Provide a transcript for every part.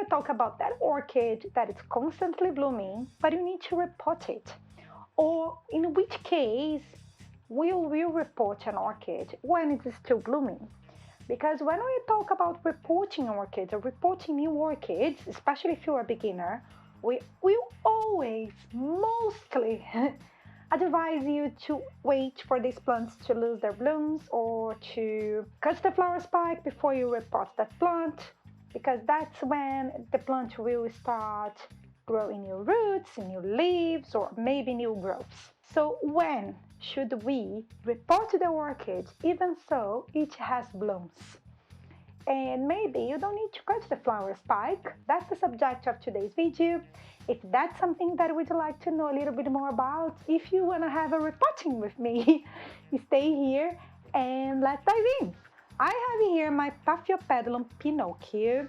talk about that orchid that is constantly blooming, but you need to repot it. Or in which case, will we repot an orchid when it is still blooming? Because when we talk about reporting orchids or reporting new orchids, especially if you're a beginner, we will always mostly advise you to wait for these plants to lose their blooms or to cut the flower spike before you repot that plant, because that's when the plant will start growing new roots, new leaves, or maybe new growths. So when should we repot the orchid even so it has blooms? And maybe you don't need to cut the flower spike. That's the subject of today's video. If that's something that would like to know a little bit more about, if you want to have a repotting with me, stay here and let's dive in. I have here my Paphiopedilum Pinocchio.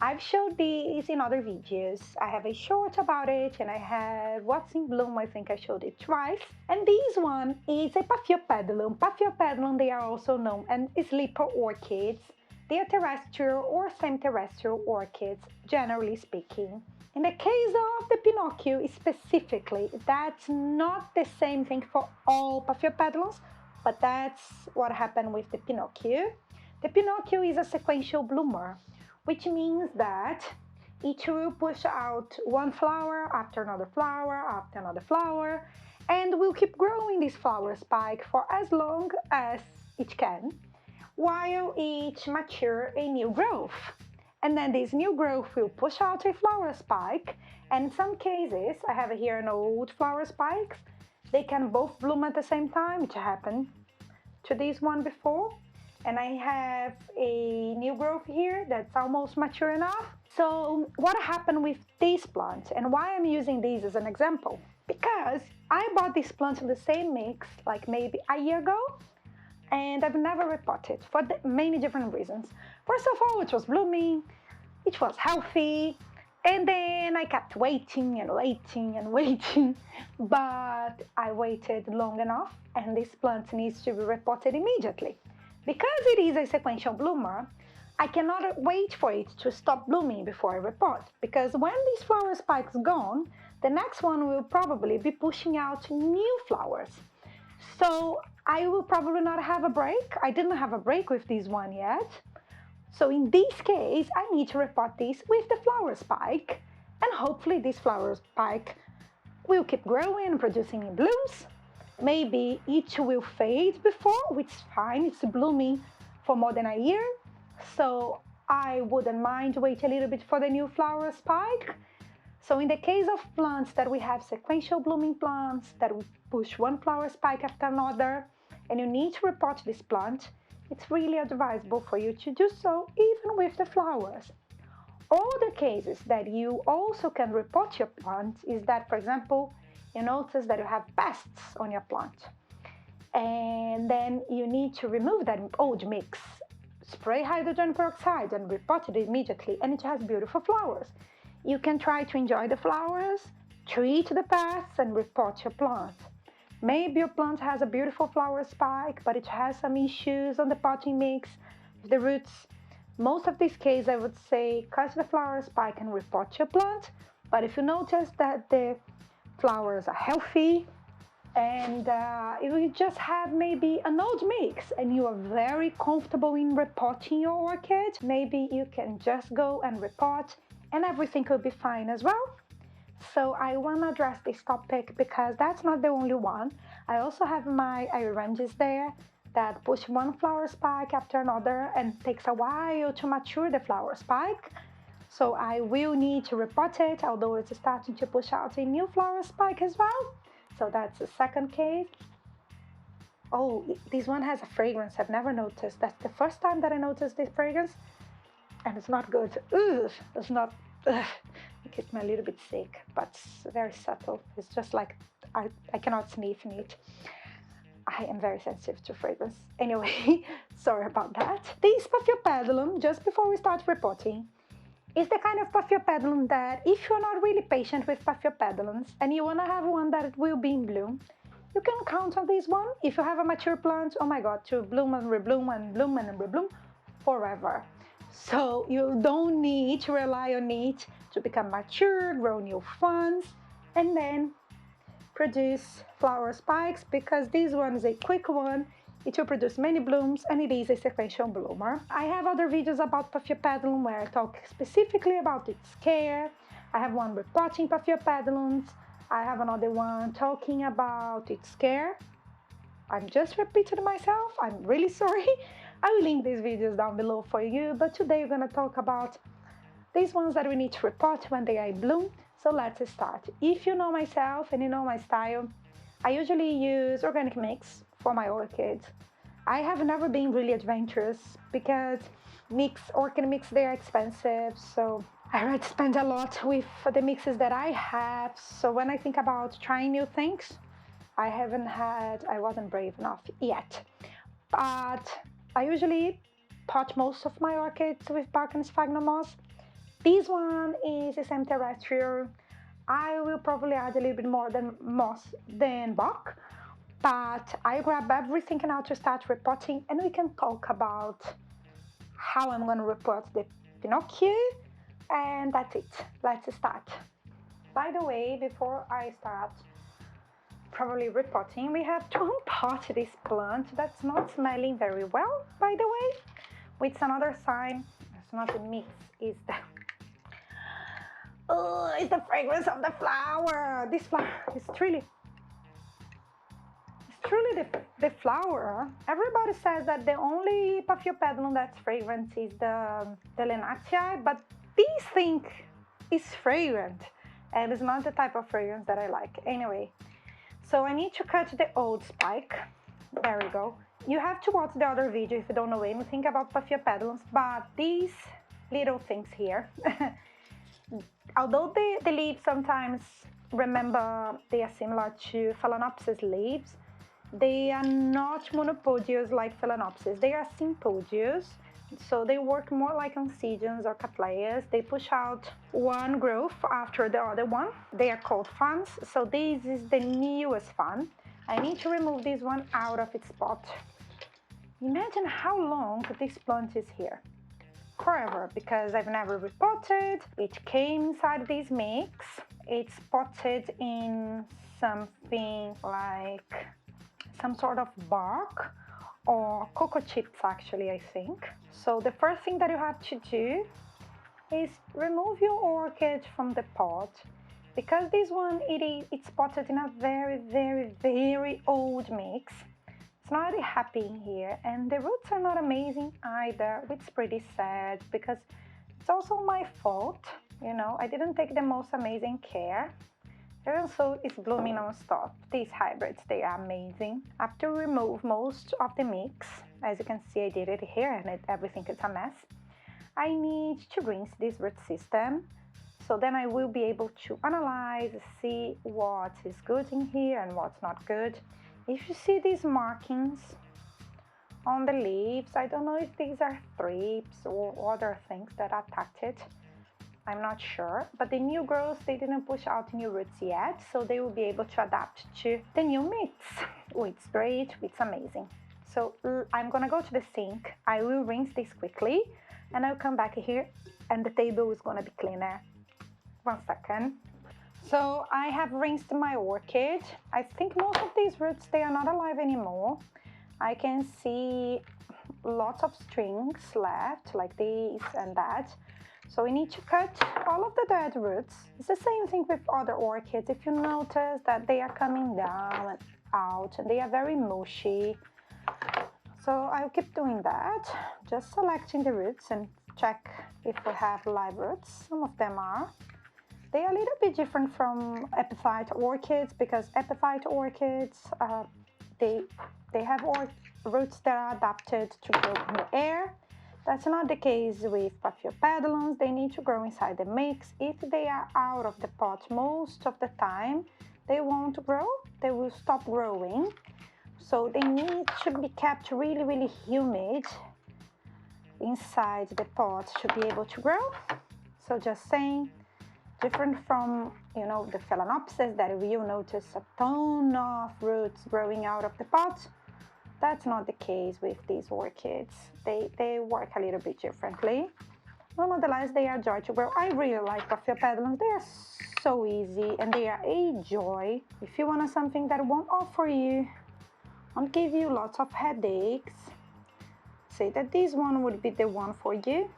I've showed these in other videos. I have a short about it and I have what's in bloom. I think I showed it twice. And this one is a Paphiopedilum. Paphiopedilum, they are also known as sleeper orchids. They are terrestrial or semi-terrestrial orchids, generally speaking. In the case of the Pinocchio specifically, that's not the same thing for all Paphiopedilums, but that's what happened with the Pinocchio. The Pinocchio is a sequential bloomer, which means that it will push out one flower after another flower, and will keep growing this flower spike for as long as it can, while it matures a new growth. And then this new growth will push out a flower spike, and in some cases, I have here an old flower spikes, they can both bloom at the same time, which happened to this one before. And I have a new growth here that's almost mature enough. So what happened with this plant and why I'm using these as an example? Because I bought this plant in the same mix like maybe a year ago, and I've never repotted for many different reasons. First of all, it was blooming, it was healthy, and then I kept waiting and waiting and waiting, but I waited long enough and this plant needs to be repotted immediately. Because it is a sequential bloomer, I cannot wait for it to stop blooming before I repot, because when this flower spike's gone, the next one will probably be pushing out new flowers. So I will probably not have a break. I didn't have a break with this one yet. So in this case, I need to repot this with the flower spike, and hopefully this flower spike will keep growing and producing new blooms. Maybe it will fade before, which is fine, it's blooming for more than a year, so I wouldn't mind wait a little bit for the new flower spike. So in the case of plants that we have sequential blooming plants that will push one flower spike after another, and you need to repot this plant, it's really advisable for you to do so even with the flowers. Other cases that you also can repot your plant is that, for example, you notice that you have pests on your plant, and then you need to remove that old mix, spray hydrogen peroxide and repot it immediately, and it has beautiful flowers. You can try to enjoy the flowers, treat the pests, and repot your plant. Maybe your plant has a beautiful flower spike, but it has some issues on the potting mix with the roots. Most of these cases, I would say cut the flower spike and repot your plant, but if you notice that the flowers are healthy and if you just have maybe an old mix and you are very comfortable in repotting your orchid, maybe you can just go and repot and everything will be fine as well. So I want to address this topic because that's not the only one. I also have my hydrangeas there that push one flower spike after another and takes a while to mature the flower spike. So I will need to repot it, although it's starting to push out a new flower spike as well. So that's the second case. Oh, this one has a fragrance I've never noticed. That's the first time that I noticed this fragrance, and it's not good. Ugh, it's not, it gets me a little bit sick, but it's very subtle. It's just like, I cannot sniff in it. I am very sensitive to fragrance. Anyway, sorry about that. This Paphiopedilum, just before we start repotting, is the kind of Paphiopedilum that if you're not really patient with Paphiopedilums and you want to have one that will be in bloom, you can count on this one. If you have a mature plant, oh my god, to bloom and rebloom and bloom and rebloom forever. So you don't need to rely on it to become mature, grow new fronds, and then produce flower spikes, because this one is a quick one. It will produce many blooms, and it is a sequential bloomer. I have other videos about Paphiopedilum where I talk specifically about its care. I have one repotting Paphiopedilums. I have another one talking about its care. I'm just repeating myself. I'm really sorry. I will link these videos down below for you, but today we're going to talk about these ones that we need to repot when they are in bloom. So let's start. If you know myself and you know my style, I usually use organic mix for my orchids. I have never been really adventurous because orchid mix, they are expensive, so I rather spend a lot with the mixes that I have. So when I think about trying new things, I wasn't brave enough yet. But I usually pot most of my orchids with bark and sphagnum moss. This one is a semi-terrestrial. I will probably add a little bit more than moss than bark, but I grab everything now to start repotting, and we can talk about how I'm going to repot the Pinocchio, and that's it. Let's start. By the way, before I start probably repotting, we have to unpot this plant that's not smelling very well, by the way, which is another sign. It's not a mix, it's the fragrance of the flower. This flower is truly the flower. Everybody says that the only Paphiopedilum that's fragrant is the Lenatia, but this thing is fragrant, and it's not the type of fragrance that I like. Anyway, so I need to cut the old spike. There we go. You have to watch the other video if you don't know anything about Paphiopedilums, but these little things here, although the leaves sometimes they are similar to Phalaenopsis leaves, they are not monopodious like Phalaenopsis. They are sympodious, so they work more like oncidiums or cattleyas. They push out one growth after the other one. They are called fans, so this is the newest fan. I need to remove this one out of its pot. Imagine how long this plant is here. Forever, because I've never repotted. It came inside this mix. It's potted in something like some sort of bark or cocoa chips, actually, I think. So the first thing that you have to do is remove your orchid from the pot, because this one, it's potted in a very, very, very old mix. It's not really happy in here, and the roots are not amazing either, which is pretty sad because it's also my fault. You know, I didn't take the most amazing care. And so it's blooming non-stop. These hybrids, they are amazing. After remove most of the mix, as you can see, I did it here, and everything is a mess. I need to rinse this root system, so then I will be able to analyze, see what is good in here and what's not good. If you see these markings on the leaves, I don't know if these are thrips or other things that attacked it. I'm not sure, but the new growth, they didn't push out new roots yet, so they will be able to adapt to the new mix. It's great, it's amazing. So I'm gonna go to the sink. I will rinse this quickly, and I'll come back here, and the table is gonna be cleaner. 1 second. So I have rinsed my orchid. I think most of these roots, they are not alive anymore. I can see lots of strings left, like this and that. So we need to cut all of the dead roots. It's the same thing with other orchids. If you notice that they are coming down and out, and they are very mushy. So I'll keep doing that, just selecting the roots and check if we have live roots. Some of them are. They are a little bit different from epiphyte orchids, because epiphyte orchids, they have roots that are adapted to grow in the air. That's not the case with Paphiopedilums. They need to grow inside the mix. If they are out of the pot most of the time, they won't grow. They will stop growing. So they need to be kept really, really humid inside the pot to be able to grow. So just saying, different from, you know, the Phalaenopsis that you'll notice a ton of roots growing out of the pot. That's not the case with these orchids. They work a little bit differently. Nonetheless, they are joy to grow. I really like Paphiopedilums. They are so easy and they are a joy. If you want something that won't offer you, won't give you lots of headaches, say that this one would be the one for you.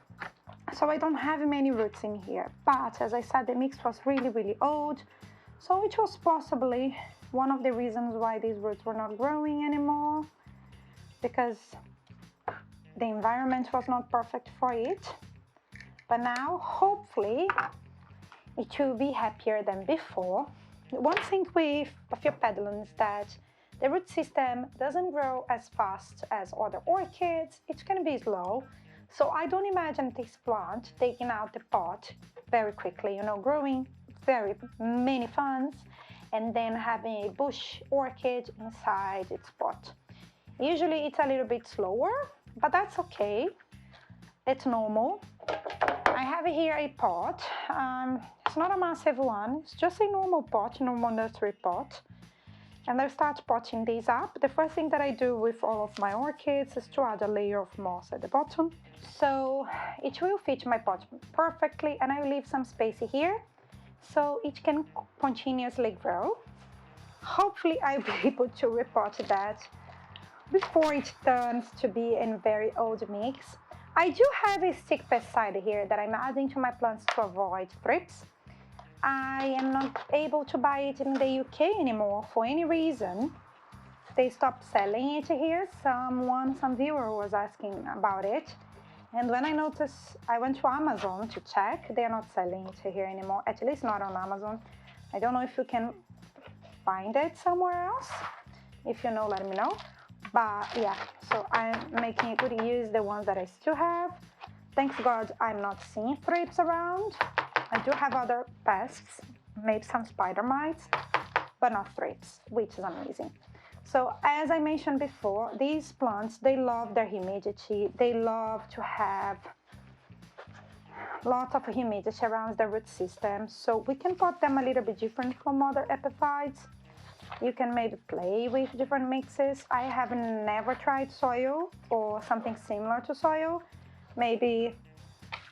So I don't have many roots in here, but as I said, the mix was really old, so it was possibly one of the reasons why these roots were not growing anymore, because the environment was not perfect for it. But now, hopefully, it will be happier than before. One thing with Paphiopedilums is that the root system doesn't grow as fast as other orchids. It can be slow. So I don't imagine this plant taking out the pot very quickly, you know, growing very many fans and then having a bush orchid inside its pot. Usually it's a little bit slower, but that's okay. It's normal. I have here a pot. It's not a massive one. It's just a normal pot, normal nursery pot. And I start potting these up. The first thing that I do with all of my orchids is to add a layer of moss at the bottom. So it will fit my pot perfectly, and I will leave some space here so it can continuously grow. Hopefully I'll be able to repot that before it turns to be a very old mix. I do have a stick pesticide here that I'm adding to my plants to avoid thrips. I am not able to buy it in the UK anymore for any reason. They stopped selling it here. Some viewer was asking about it. And when I noticed, I went to Amazon to check. They're not selling it here anymore, at least not on Amazon. I don't know if you can find it somewhere else. If you know, let me know. But yeah, so I'm making good use of the ones that I still have. Thanks God I'm not seeing thrips around. I do have other pests, maybe some spider mites, but not thrips, which is amazing. So as I mentioned before, these plants, they love their humidity. They love to have lots of humidity around the root system. So we can pot them a little bit different from other epiphytes. You can maybe play with different mixes. I have never tried soil or something similar to soil. Maybe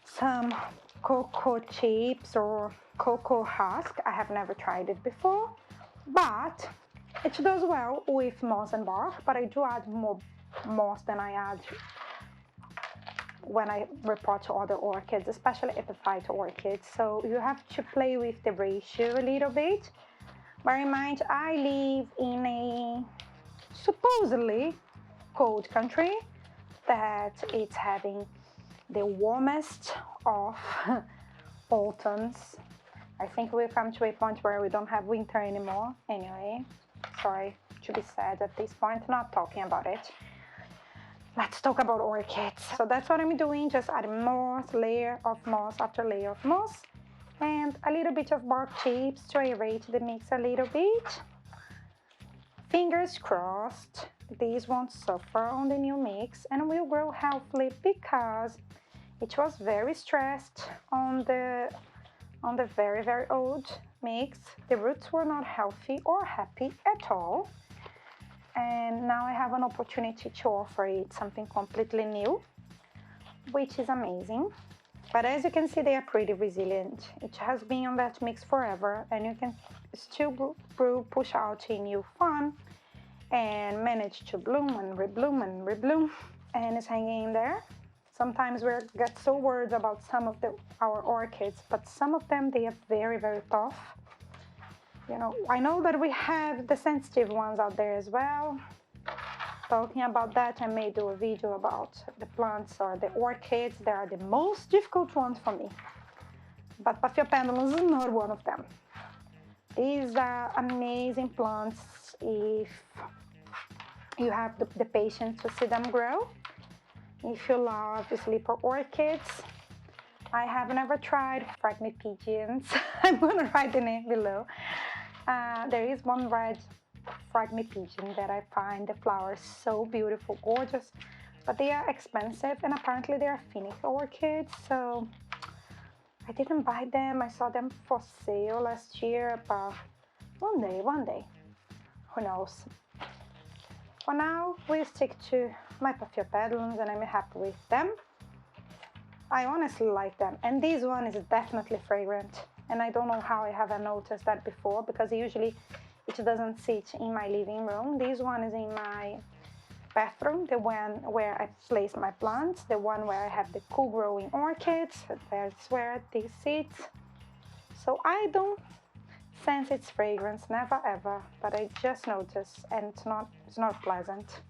some cocoa chips or cocoa husk. I have never tried it before, but it does well with moss and bark, but I do add more moss than I add when I repot to other orchids, especially epiphyte orchids. So you have to play with the ratio a little bit. Bear in mind, I live in a supposedly cold country that it's having the warmest of autumns. I think we'll come to a point where we don't have winter anymore. Anyway, sorry to be sad at this point, not talking about it. Let's talk about orchids. So that's what I'm doing, just adding moss, layer of moss after layer of moss, and a little bit of bark chips to aerate the mix a little bit. Fingers crossed, these won't suffer on the new mix and will grow healthily, because it was very stressed on the very old mix. The roots were not healthy or happy at all. And now I have an opportunity to offer it something completely new, which is amazing. But as you can see, they are pretty resilient. It has been on that mix forever, and you can still push out a new fun and manage to bloom and rebloom and rebloom, and it's hanging in there. Sometimes we get so worried about some of our orchids, but some of them, they are very tough. You know, I know that we have the sensitive ones out there as well. Talking about that, I may do a video about the plants or the orchids. They are the most difficult ones for me. But Paphiopedilums is not one of them. These are amazing plants if you have the patience to see them grow. If you love sleeper orchids, I have never tried Sphagnum pigeons. I'm gonna write the name below. There is one red Sphagnum pigeon that I find the flowers so beautiful, gorgeous, but they are expensive, and apparently they are finicky orchids, so I didn't buy them. I saw them for sale last year, but one day, who knows. For now, we'll stick to my Paphiopedilums and I'm happy with them. I honestly like them, and this one is definitely fragrant, and I don't know how I haven't noticed that before, because usually it doesn't sit in my living room. This one is in my bathroom, the one where I place my plants, the one where I have the cool growing orchids. That's where this sits. So I don't sense its fragrance, never ever, but I just notice, and it's not pleasant.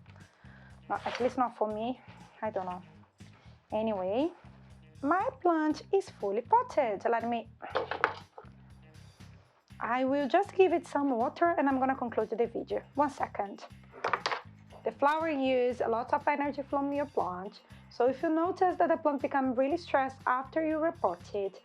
Not, at least not for me. I don't know. Anyway, my plant is fully potted. I will just give it some water and I'm gonna conclude the video. 1 second. The flower uses a lot of energy from your plant, so if you notice that the plant becomes really stressed after you repot it,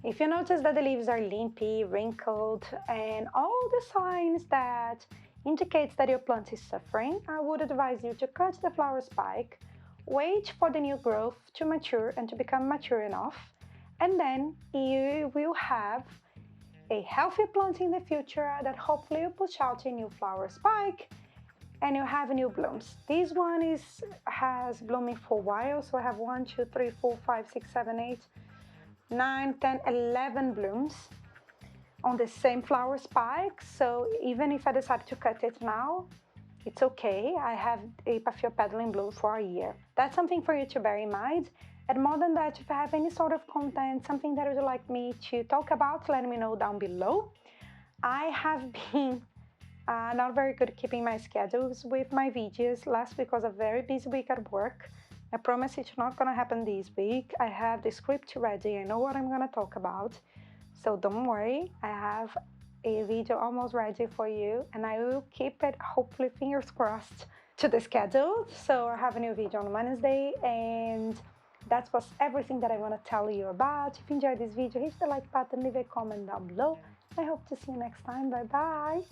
if you notice that the leaves are lumpy, wrinkled, and all the signs that indicates that your plant is suffering, I would advise you to cut the flower spike, wait for the new growth to mature and to become mature enough, and then you will have a healthy plant in the future that hopefully will push out a new flower spike and you have new blooms. This one has blooming for a while, so I have 1, 2, 3, 4, 5, 6, 7, 8, 9, 10, 11 blooms on the same flower spike. So even if I decide to cut it now, it's okay. I have a Paphiopedilum in bloom for a year. That's something for you to bear in mind. And more than that, if you have any sort of content, something that you'd like me to talk about, let me know down below. I have been not very good at keeping my schedules with my videos. Last week was a very busy week at work. I promise it's not gonna happen this week. I have the script ready. I know what I'm gonna talk about. So don't worry, I have a video almost ready for you and I will keep it, hopefully, fingers crossed, to the schedule. So I have a new video on Wednesday, and that was everything that I want to tell you about. If you enjoyed this video, hit the like button, leave a comment down below. I hope to see you next time. Bye bye.